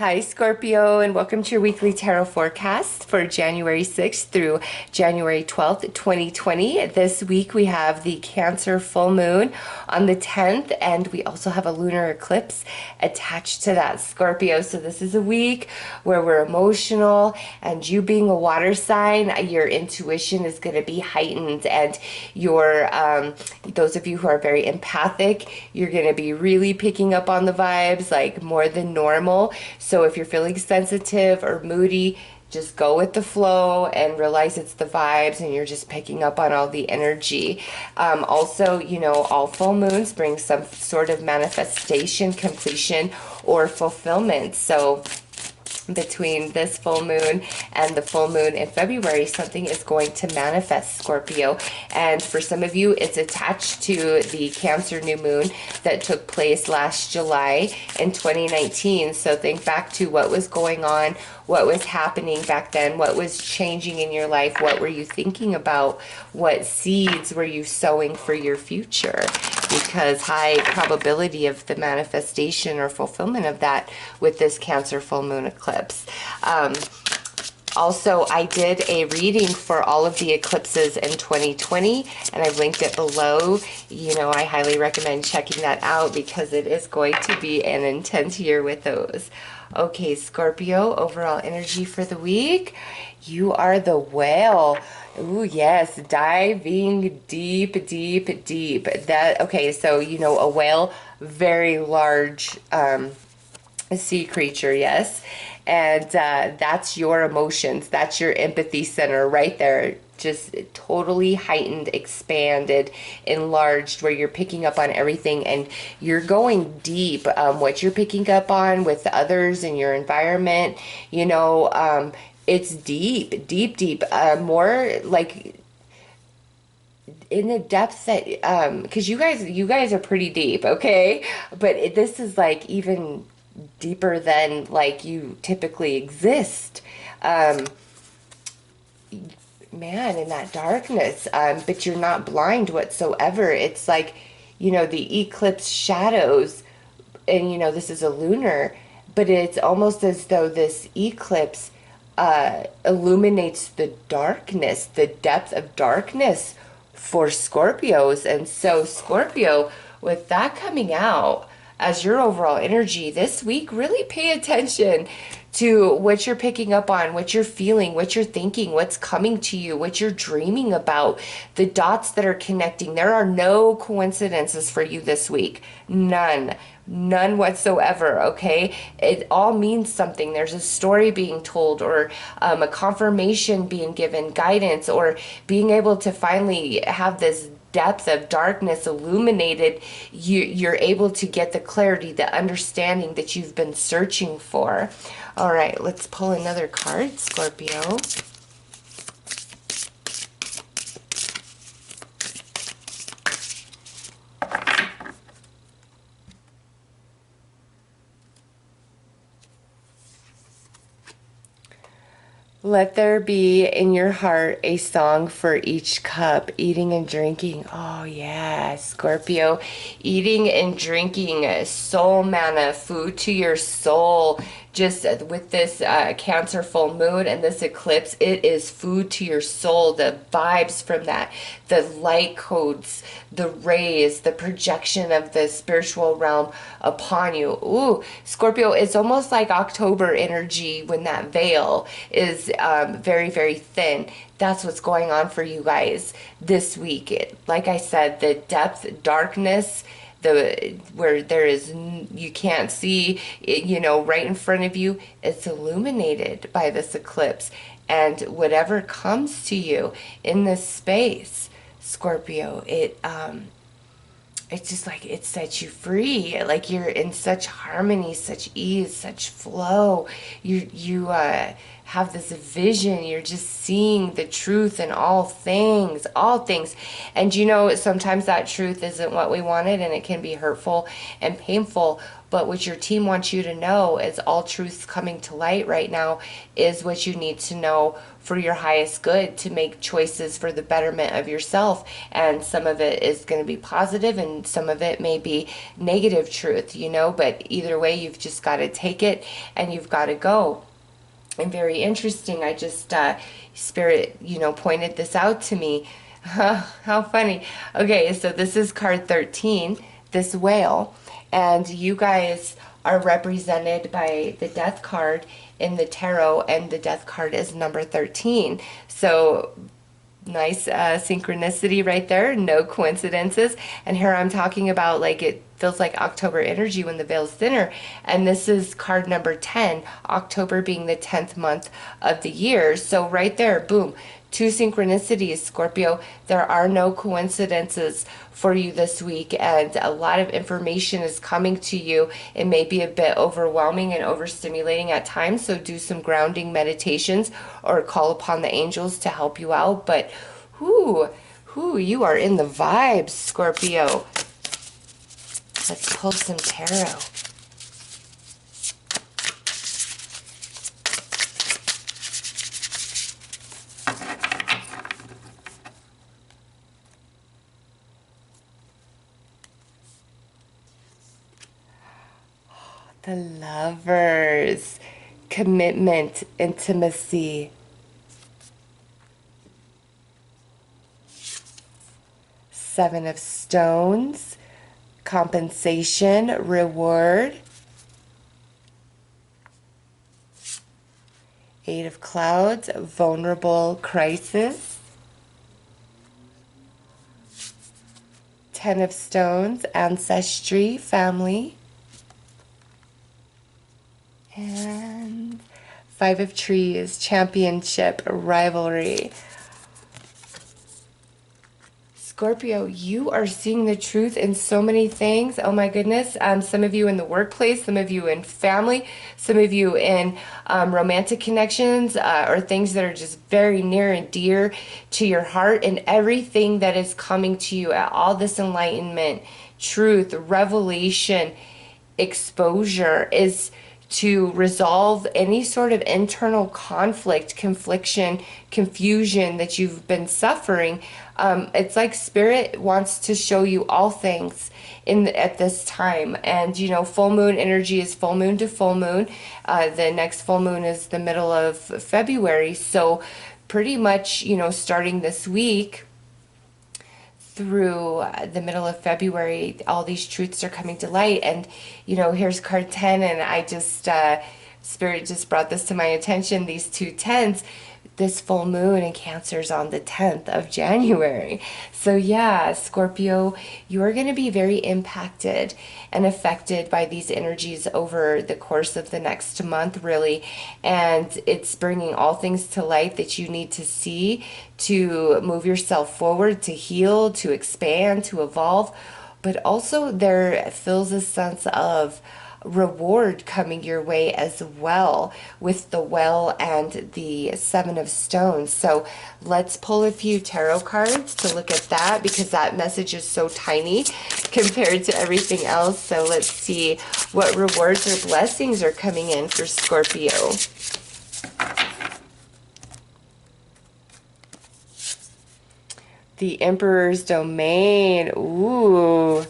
Hi, Scorpio, and welcome to your weekly tarot forecast for January 6th through January 12th, 2020. This week we have the Cancer full moon on the 10th, and we also have a lunar eclipse attached to that, Scorpio. So this is a week where we're emotional, and you being a water sign, your intuition is going to be heightened, and those of you who are very empathic, you're going to be really picking up on the vibes like more than normal. So if you're feeling sensitive or moody, just go with the flow and realize it's the vibes and you're just picking up on all the energy. Also, all full moons bring some sort of manifestation, completion, or fulfillment. So between this full moon and the full moon in February, something is going to manifest, Scorpio. And for some of you, it's attached to the Cancer new moon that took place last July in 2019. So think back to what was going on, what was happening back then, what was changing in your life, what were you thinking about, what seeds were you sowing for your future? Because high probability of the manifestation or fulfillment of that with this Cancer full moon eclipse. Also, I did a reading for all of the eclipses in 2020, and I've linked it below. I highly recommend checking that out because it is going to be an intense year with those. Okay, Scorpio, overall energy for the week. You are the whale. Ooh, yes, diving deep, deep, deep. Okay, so, a whale, very large sea creature, yes. And that's your emotions. That's your empathy center right there. Just totally heightened, expanded, enlarged, where you're picking up on everything and you're going deep. What you're picking up on with others in your environment, it's deep, deep, deep. More like in a depth that, because you guys are pretty deep, okay? But this is like even deeper than like you typically exist. Man, in that darkness, but you're not blind whatsoever. It's like, the eclipse shadows, and this is a lunar, but it's almost as though this eclipse illuminates the darkness, the depth of darkness for Scorpios. And so Scorpio, with that coming out as your overall energy this week, really pay attention to what you're picking up on, what you're feeling, what you're thinking, what's coming to you, what you're dreaming about, the dots that are connecting. There are no coincidences for you this week. None whatsoever, okay? It all means something. There's a story being told, or a confirmation being given, guidance, or being able to finally have this depth of darkness illuminated. You're able to get the clarity, the understanding that you've been searching for. All right, let's pull another card, Scorpio. Let there be in your heart a song for each cup. Eating and drinking. Oh, yeah, Scorpio. Eating and drinking, soul manna, food to your soul. Just with this Cancer full moon and this eclipse, it is food to your soul. The vibes from that, the light codes, the rays, the projection of the spiritual realm upon you. Ooh, Scorpio, it's almost like October energy when that veil is very, very thin. That's what's going on for you guys this week. Like I said, the depth, darkness, where there is, you can't see it, right in front of you, it's illuminated by this eclipse. And whatever comes to you in this space, Scorpio, it's just like it sets you free. Like you're in such harmony, such ease, such flow. You have this vision. You're just seeing the truth in all things, all things. And sometimes that truth isn't what we wanted, and it can be hurtful and painful. But what your team wants you to know is all truths coming to light right now is what you need to know for your highest good, to make choices for the betterment of yourself. And some of it is going to be positive and some of it may be negative truth, you know, but either way, you've just got to take it and you've got to go. And very interesting, I just, Spirit, you know, pointed this out to me. How funny. Okay, so this is card 13, this whale, and you guys are represented by the death card in the tarot, and the death card is number 13. So nice synchronicity right there, no coincidences. And here I'm talking about, like, it feels like October energy when the veil's thinner, and this is card number 10, October being the 10th month of the year. So right there, boom, two synchronicities, Scorpio. There are no coincidences for you this week, and a lot of information is coming to you. It may be a bit overwhelming and overstimulating at times, so do some grounding meditations or call upon the angels to help you out. But you are in the vibes, Scorpio. Let's pull some tarot. The Lovers, commitment, intimacy. Seven of Stones, compensation, reward. Eight of Clouds, vulnerable, crisis. 10 of Stones, ancestry, family. And 5 of Trees, championship, rivalry. Scorpio, you are seeing the truth in so many things. Oh my goodness. Some of you in the workplace, some of you in family, some of you in romantic connections, or things that are just very near and dear to your heart, and everything that is coming to you, all this enlightenment, truth, revelation, exposure is to resolve any sort of internal conflict, confliction, confusion that you've been suffering. It's like Spirit wants to show you all things at this time. And, you know, full moon energy is full moon to full moon. The next full moon is the middle of February. So pretty much, you know, starting this week through the middle of February, all these truths are coming to light. And, you know, here's card 10, and I just, Spirit just brought this to my attention, these two tens. This full moon in Cancer's on the 10th of January. So yeah, Scorpio, you are going to be very impacted and affected by these energies over the course of the next month, really. And it's bringing all things to light that you need to see to move yourself forward, to heal, to expand, to evolve. But also there feels a sense of reward coming your way as well with the well and the Seven of Stones. So let's pull a few tarot cards to look at that, because that message is so tiny compared to everything else. So let's see what rewards or blessings are coming in for Scorpio. The Emperor's Domain. Ooh,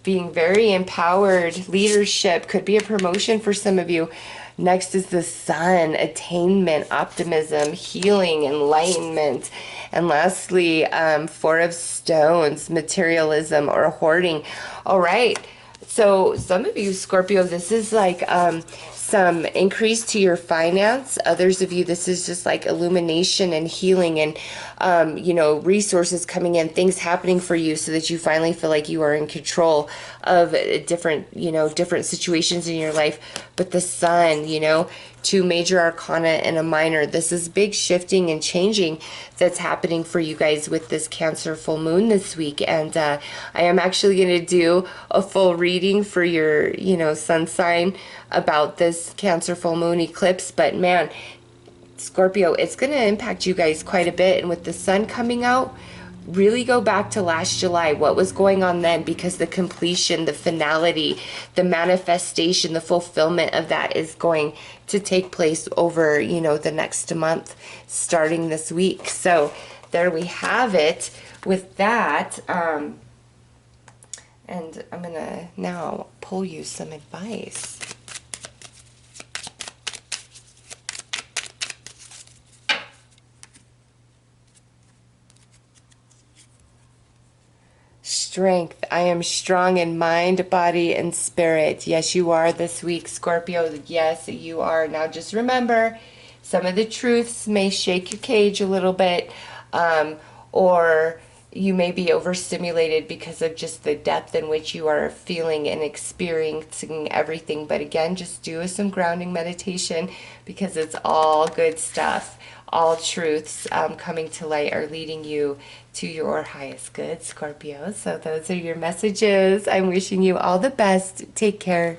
being very empowered. Leadership could be a promotion for some of you. Next is the Sun, attainment, optimism, healing, enlightenment. And lastly, Four of Stones, materialism or hoarding. All right. So some of you, Scorpio, this is like some increase to your finance. Others of you, this is just like illumination and healing and, you know, resources coming in, things happening for you so that you finally feel like you are in control of different, you know, different situations in your life. But the Sun, you know, two major arcana and a minor. This is big shifting and changing that's happening for you guys with this Cancer full moon this week. And I am actually going to do a full reading for your, you know, sun sign about this Cancer full moon eclipse. But man, Scorpio, it's going to impact you guys quite a bit. And with the Sun coming out, really go back to last July, what was going on then, because the completion, the finality, the manifestation, the fulfillment of that is going to take place over, you know, the next month, starting this week. So there we have it with that. And I'm gonna now pull you some advice. Strength. I am strong in mind, body, and spirit. Yes, you are this week, Scorpio. Yes, you are. Now just remember, some of the truths may shake your cage a little bit, or you may be overstimulated because of just the depth in which you are feeling and experiencing everything. But again, just do some grounding meditation, because it's all good stuff. All truths coming to light are leading you to your highest good, Scorpio. So those are your messages. I'm wishing you all the best. Take care.